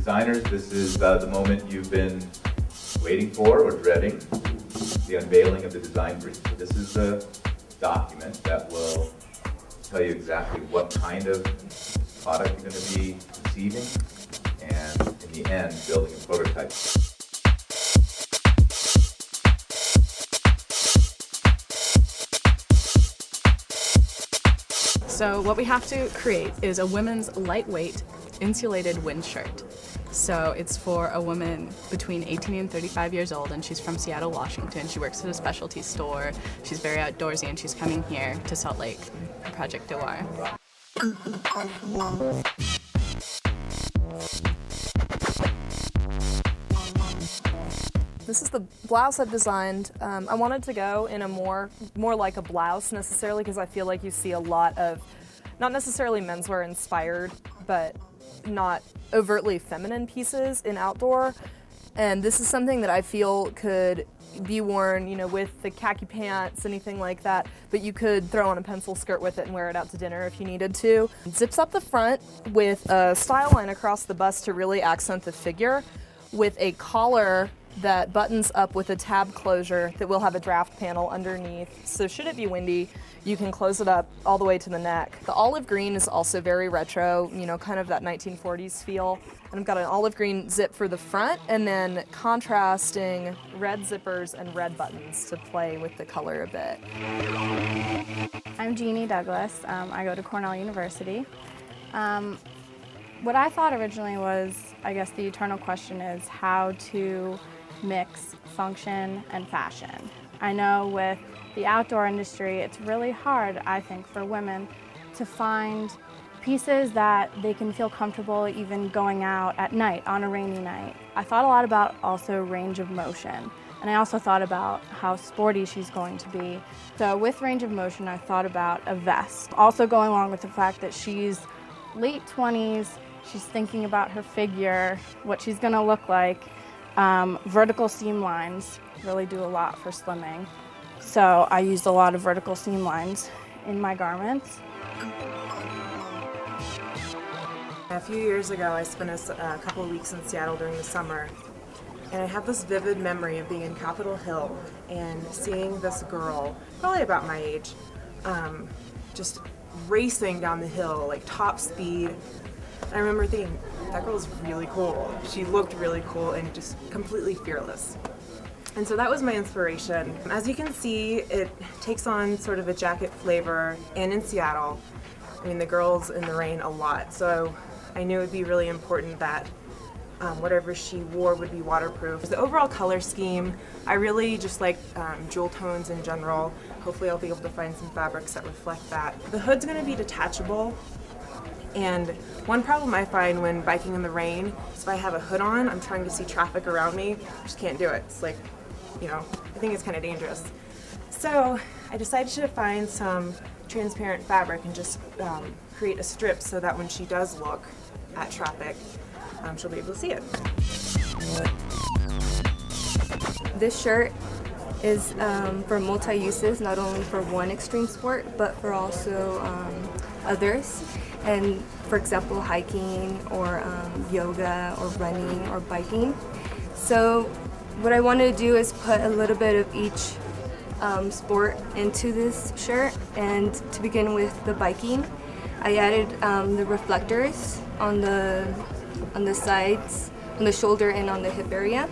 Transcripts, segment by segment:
Designers, this is the moment you've been waiting for or dreading, the unveiling of the design brief. So this is the document that will tell you exactly what kind of product you're going to be receiving, and in the end, building a prototype. So what we have to create is a women's lightweight insulated wind shirt. So it's for a woman between 18 and 35 years old, and she's from Seattle, Washington. She works at a specialty store. She's very outdoorsy, and she's coming here to Salt Lake, Project Dewar. This is the blouse I've designed. I wanted to go in a more like a blouse necessarily, because I feel like you see a lot of, not necessarily menswear inspired, but not overtly feminine pieces in outdoor. And this is something that I feel could be worn, you know, with the khaki pants, anything like that, but you could throw on a pencil skirt with it and wear it out to dinner if you needed to. It zips up the front with a style line across the bust to really accent the figure, with a collar that buttons up with a tab closure that will have a draft panel underneath. So should it be windy, you can close it up all the way to the neck. The olive green is also very retro, you know, kind of that 1940s feel. And I've got an olive green zip for the front, and then contrasting red zippers and red buttons to play with the color a bit. I'm Jeannie Douglas. I go to Cornell University. What I thought originally was, I guess the eternal question is how to mix function and fashion. I know with the outdoor industry, it's really hard, I think, for women to find pieces that they can feel comfortable even going out at night, on a rainy night. I thought a lot about also range of motion, and I also thought about how sporty she's going to be. So with range of motion, I thought about a vest. Also going along with the fact that she's late 20s, she's thinking about her figure, what she's gonna look like. Vertical seam lines really do a lot for slimming. So I used a lot of vertical seam lines in my garments. A few years ago, I spent a couple of weeks in Seattle during the summer, and I have this vivid memory of being in Capitol Hill and seeing this girl, probably about my age, just racing down the hill, like top speed. And I remember thinking, that girl's really cool. She looked really cool and just completely fearless. And so that was my inspiration. As you can see, it takes on sort of a jacket flavor, and in Seattle, I mean, the girl's in the rain a lot, so I knew it would be really important that whatever she wore would be waterproof. The overall color scheme, I really just like jewel tones in general. Hopefully I'll be able to find some fabrics that reflect that. The hood's gonna be detachable, and one problem I find when biking in the rain is if I have a hood on, I'm trying to see traffic around me, I just can't do it. It's like, you know, I think it's kind of dangerous. So I decided to find some transparent fabric and just create a strip so that when she does look at traffic, she'll be able to see it. This shirt is for multi-uses, not only for one extreme sport, but for also others. And for example, hiking or yoga or running or biking. So what I wanted to do is put a little bit of each sport into this shirt. And to begin with the biking, I added the reflectors on the sides, on the shoulder and on the hip area.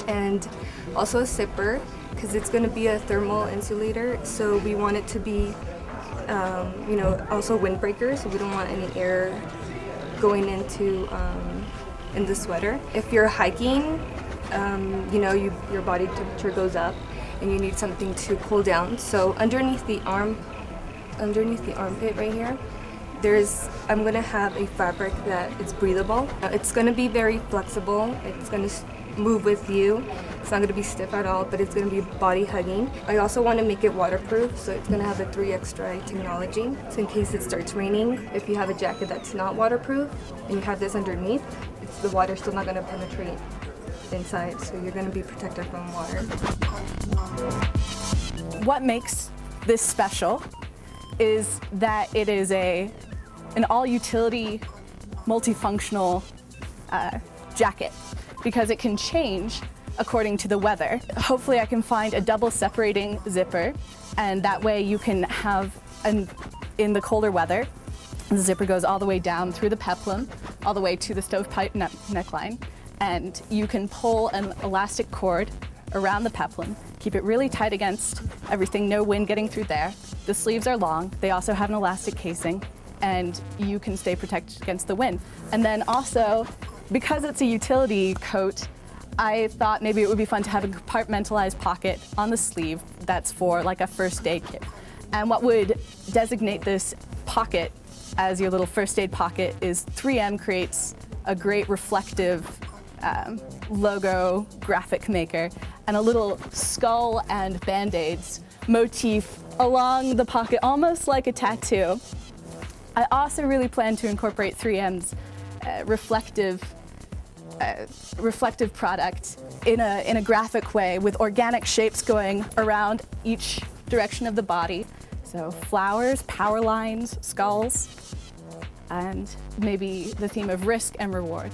And also a zipper, because it's going to be a thermal insulator, so we want it to be you know, also windbreaker, so we don't want any air going into in the sweater. If you're hiking, you know, your body temperature goes up and you need something to cool down. So underneath the armpit right here, I'm gonna have a fabric that is breathable. It's gonna be very flexible. It's gonna move with you. It's not gonna be stiff at all, but it's gonna be body hugging. I also wanna make it waterproof, so it's gonna have a 3X technology. So in case it starts raining, if you have a jacket that's not waterproof and you have this underneath, the water's still not gonna penetrate inside, so you're gonna be protected from water. What makes this special is that it is an all-utility, multifunctional jacket because it can change according to the weather. Hopefully I can find a double separating zipper, and that way you can have, in the colder weather, the zipper goes all the way down through the peplum, all the way to the stovepipe neckline, and you can pull an elastic cord around the peplum, keep it really tight against everything, no wind getting through there. The sleeves are long, they also have an elastic casing, and you can stay protected against the wind. And then also, because it's a utility coat, I thought maybe it would be fun to have a compartmentalized pocket on the sleeve that's for like a first aid kit. And what would designate this pocket as your little first aid pocket is 3M creates a great reflective logo graphic maker and a little skull and band-aids motif along the pocket, almost like a tattoo. I also really plan to incorporate 3M's reflective product in a graphic way with organic shapes going around each direction of the body. So flowers, power lines, skulls, and maybe the theme of risk and reward.